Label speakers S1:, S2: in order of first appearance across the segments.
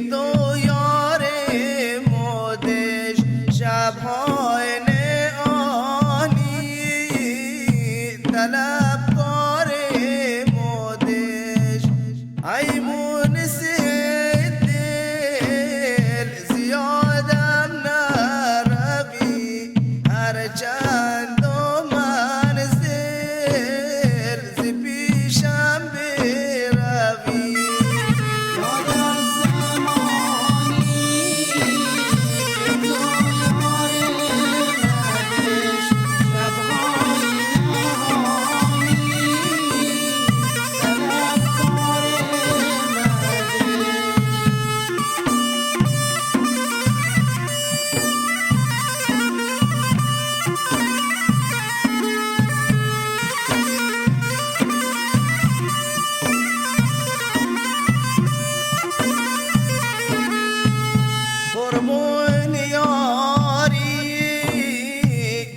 S1: تو یار مودش شبهای نهانی طلبکار مودش ای مونس دل زیادم نروی هرچند منزل ز پیشم بروی فرمون یاری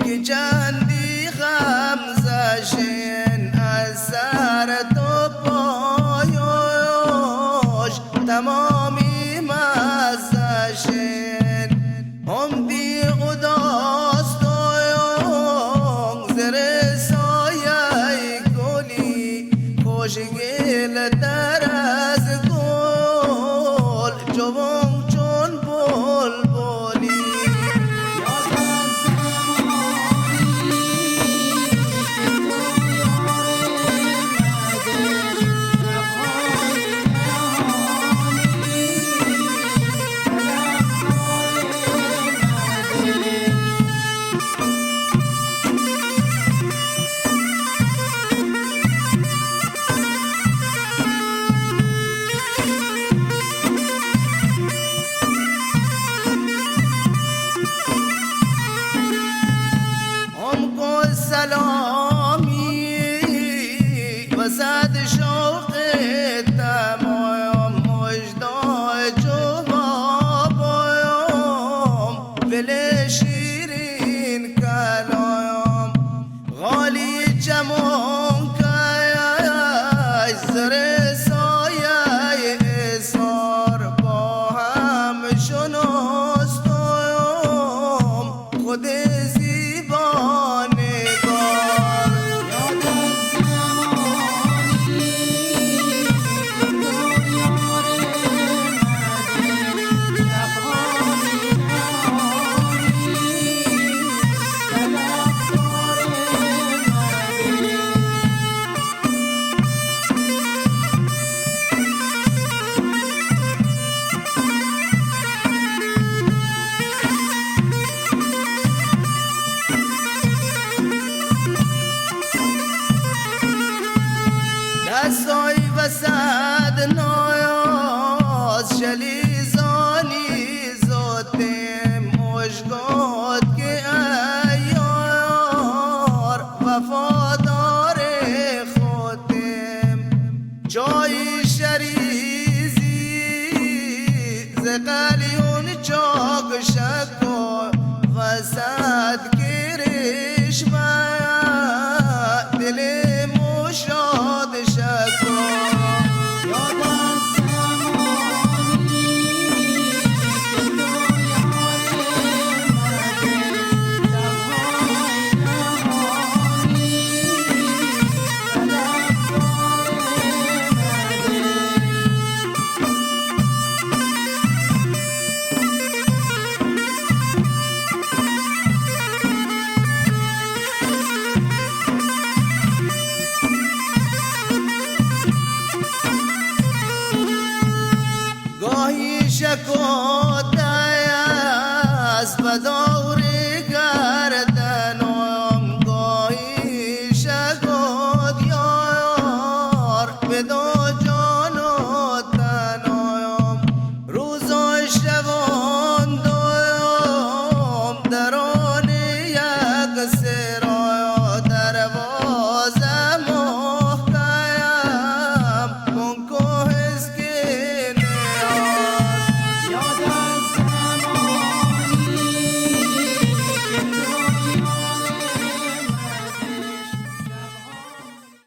S1: که چندی غمزشن از سر تو پایوش تمامی مزشن هم دیق و داستایون زر سایه گلی خوشگل تر از گل جوان چون بلبلی سلامی وسط شوق تمام مجدای جوابایم دل شیرین کلایم غالی جمون که زر سایه اثار با هم شناستایم خود زیبانه دستای وسط نایاز شلیزانی زوتم مشگاد که ایار وفادار خودم جای شریزی ز قلیون چاک شکو وسط گرش و دل مشاد شکو گاهی شکوته از بدان